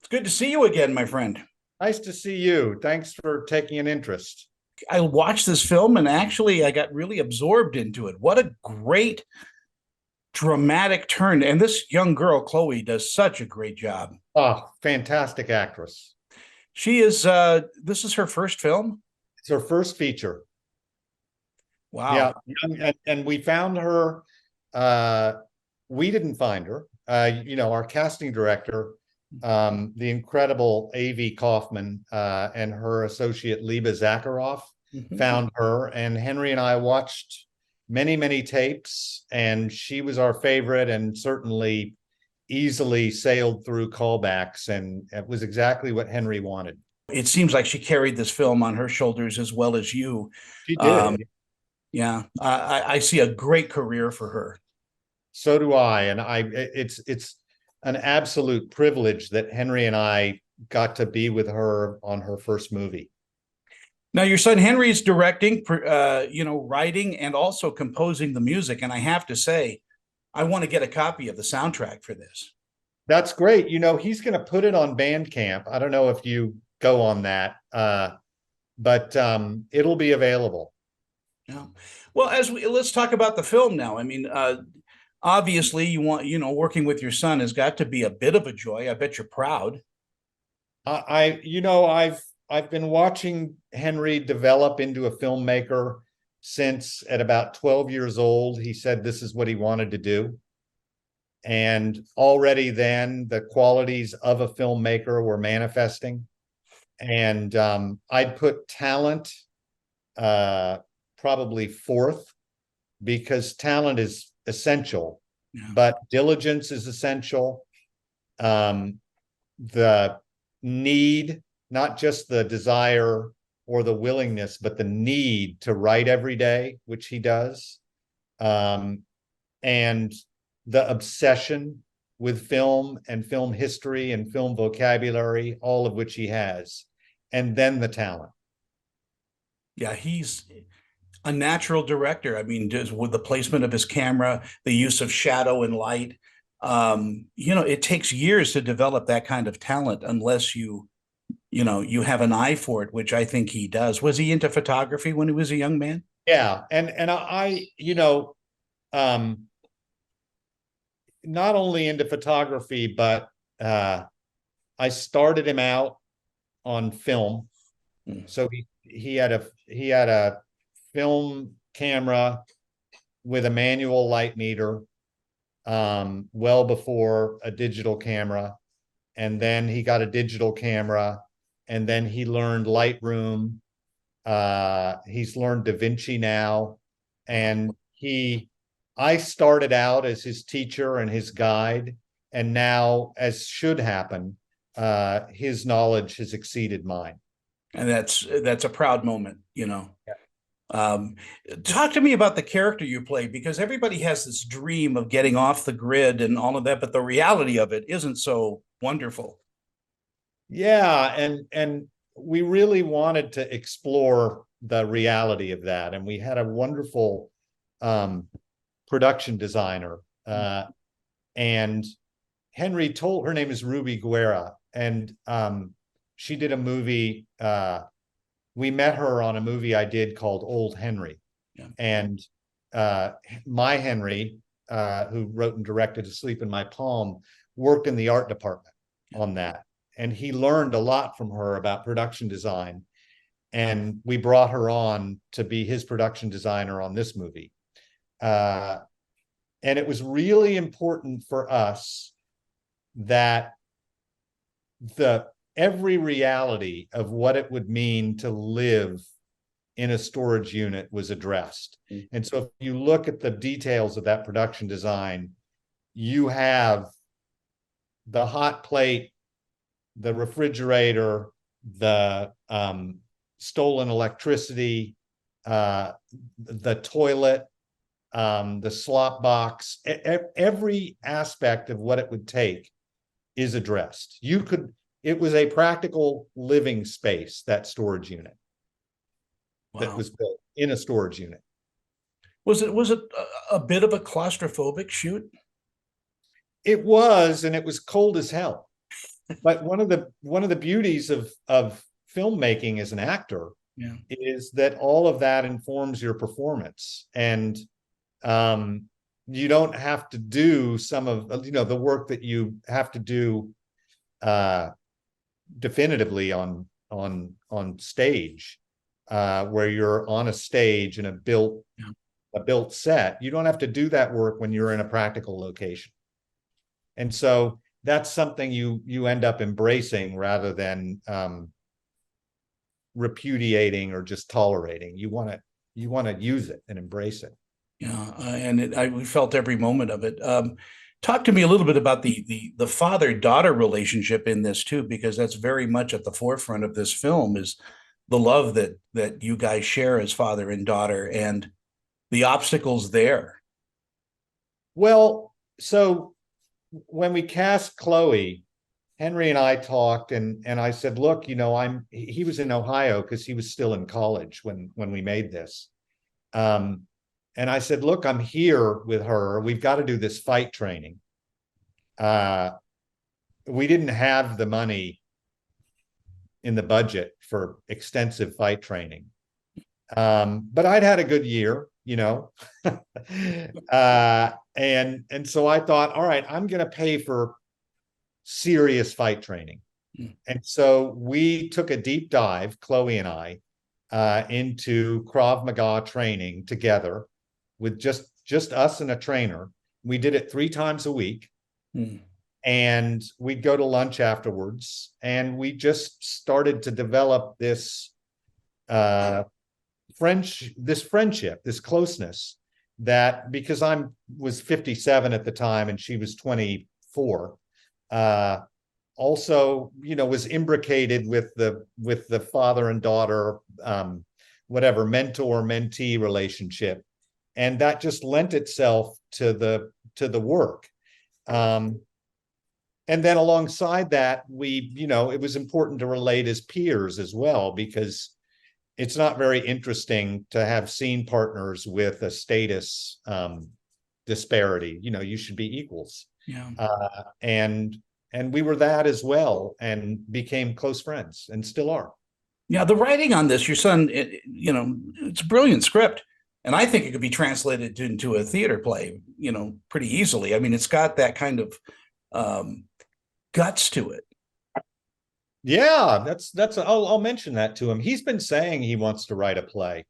Good to see you again, my friend. Nice to see you. Thanks for taking an interest. I watched this film and actually I got really absorbed into it. What a great dramatic turn. And this young girl, Chloe, does such a great job. Oh, fantastic actress. She is this is her first film. It's her first feature. Yeah, Wow. and we found her. Uh, we didn't find her. Our casting director, the incredible A.V. Kaufman, and her associate Liba Zakharov Mhm. found her, and Henry and I watched many, many tapes, and she was our favorite, and certainly easily sailed through callbacks, and it was exactly what Henry wanted. It seems like she carried this film on her shoulders as well as you. She Um, did. yeah, I see a great career for her. So do I, and it's an absolute privilege that Henry and I got to be with her on her first movie. Now, your son Henry's directing, writing, and also composing the music. And I have to say, I want to get a copy of the soundtrack for this. That's great. He's going to put it on Bandcamp. I don't know if you go on that, but it'll be available. Yeah. Well, let's talk about the film now. I mean, obviously, working with your son has got to be a bit of a joy. I bet you're proud. I've been watching Henry develop into a filmmaker since at about 12 years old. He said this is what he wanted to do. And already then the qualities of a filmmaker were manifesting. And I'd put talent probably fourth, because talent is essential, Yeah. but diligence is essential. The need, not just the desire or the willingness, but the need to write every day, which he does. And the obsession with film and film history and film vocabulary, all of which he has. And then the talent. Yeah, he's a natural director. I mean, just with the placement of his camera, the use of shadow and light. It takes years to develop that kind of talent unless you have an eye for it, which I think he does. Was he into photography when he was a young man? Yeah. And not only into photography, but I started him out on film. So he had a film camera with a manual light meter, well before a digital camera. And then he got a digital camera, and then he learned Lightroom. He's learned DaVinci now. And I started out as his teacher and his guide. And now, as should happen, his knowledge has exceeded mine. And that's a proud moment. Yeah. Talk to me about the character you play, because everybody has this dream of getting off the grid and all of that, but the reality of it isn't so wonderful. Yeah, and we really wanted to explore the reality of that, and we had a wonderful production designer, and Henry told her name is Ruby Guerra, and she did a movie. We met her on a movie I did called Old Henry. Yeah. And my Henry, who wrote and directed Asleep in My Palm, worked in the art department on that. And he learned a lot from her about production design. And we brought her on to be his production designer on this movie. And it was really important for us that every reality of what it would mean to live in a storage unit was addressed. And so if you look at the details of that production design, you have the hot plate, the refrigerator, the stolen electricity, the toilet, the slop box. Every aspect of what it would take is addressed. It was a practical living space, that storage unit. Wow. That was built in a storage unit. Was it a bit of a claustrophobic shoot? It was, and it was cold as hell. But one of the beauties of filmmaking as an actor Yeah. is that all of that informs your performance, and you don't have to do some of the work that you have to do uh, definitively on stage, where you're on a stage in Yeah. a built set. You don't have to do that work when you're in a practical location. And so that's something you end up embracing rather than repudiating or just tolerating. You want to use it and embrace it. Yeah, we felt every moment of it. Talk to me a little bit about the father-daughter relationship in this too, because that's very much at the forefront of this film is the love that you guys share as father and daughter and the obstacles there. Well, so when we cast Chloe, Henry and I talked, and I said, look, he was in Ohio because he was still in college when we made this. And I said, look, I'm here with her. We've got to do this fight training. We didn't have the money in the budget for extensive fight training. But I'd had a good year, and so I thought, all right, I'm going to pay for serious fight training. And so we took a deep dive, Chloe and I, into Krav Maga training together with just us and a trainer. We did it 3 times a week. And we'd go to lunch afterwards, and we just started to develop this friendship, this closeness, that because was 57 at the time and she was 24, also, was imbricated with the father and daughter, whatever, mentor-mentee relationship. And that just lent itself to the work. And then alongside that, it was important to relate as peers as well, because it's not very interesting to have scene partners with a status disparity. You should be equals. Yeah. And we were that as well, and became close friends, and still are. Yeah, the writing on this, your son, it's a brilliant script. And I think it could be translated into a theater play, pretty easily. I mean, it's got that kind of guts to it. Yeah, I'll mention that to him. He's been saying he wants to write a play.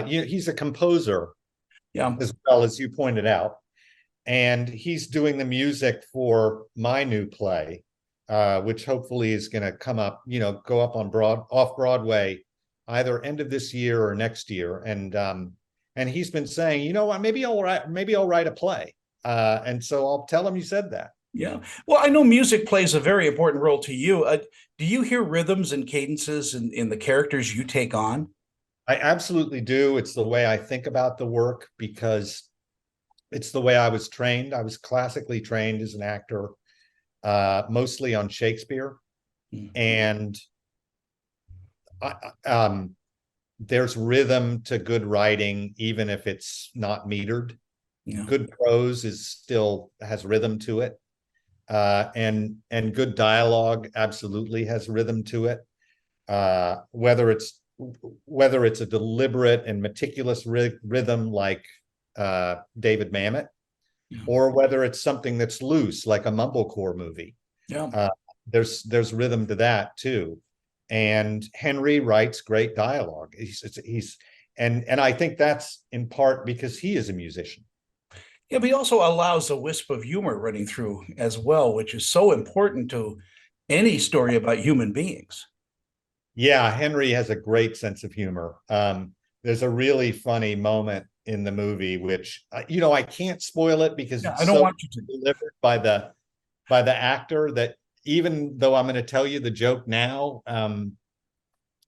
He's a composer, Yeah. as well, as you pointed out, and he's doing the music for my new play, which hopefully is going to come up, go up off Broadway, either end of this year or next year. And he's been saying, you know what, maybe I'll write a play. And so I'll tell him you said that. Yeah. Well, I know music plays a very important role to you. Do you hear rhythms and cadences in the characters you take on? I absolutely do. It's the way I think about the work, because it's the way I was trained. I was classically trained as an actor, mostly on Shakespeare. And there's rhythm to good writing, even if it's not metered. Yeah. Good prose still has rhythm to it. And good dialogue absolutely has rhythm to it. Whether it's a deliberate and meticulous rhythm like David Mamet, Yeah. or whether it's something that's loose like a mumblecore movie. Yeah. There's rhythm to that too. And Henry writes great dialogue. And I think that's in part because he is a musician. Yeah, but he also allows a wisp of humor running through as well, which is so important to any story about human beings. Yeah, Henry has a great sense of humor. There's a really funny moment in the movie, which I can't spoil it because Yeah, it's I don't so want you to. delivered by the actor, that even though I'm going to tell you the joke now,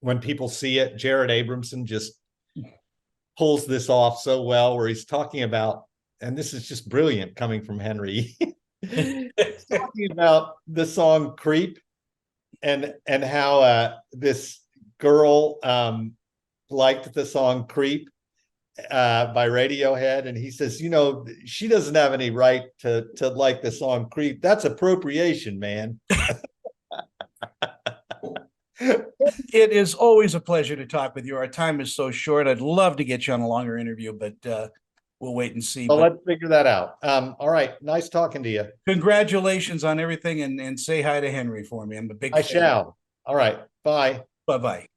when people see it, Jared Abramson just pulls this off so well, where he's talking about, and this is just brilliant coming from Henry, he's talking about the song "Creep" and how this girl liked the song "Creep" by Radiohead, and he says, she doesn't have any right to like the song "Creep." That's appropriation, man. It is always a pleasure to talk with you. Our time is so short. I'd love to get you on a longer interview, but we'll wait and see. Well, But let's figure that out. All right. Nice talking to you. congratulations on everything, and say hi to Henry for me. I'm a big I fan. shall. All right. Bye. Bye bye.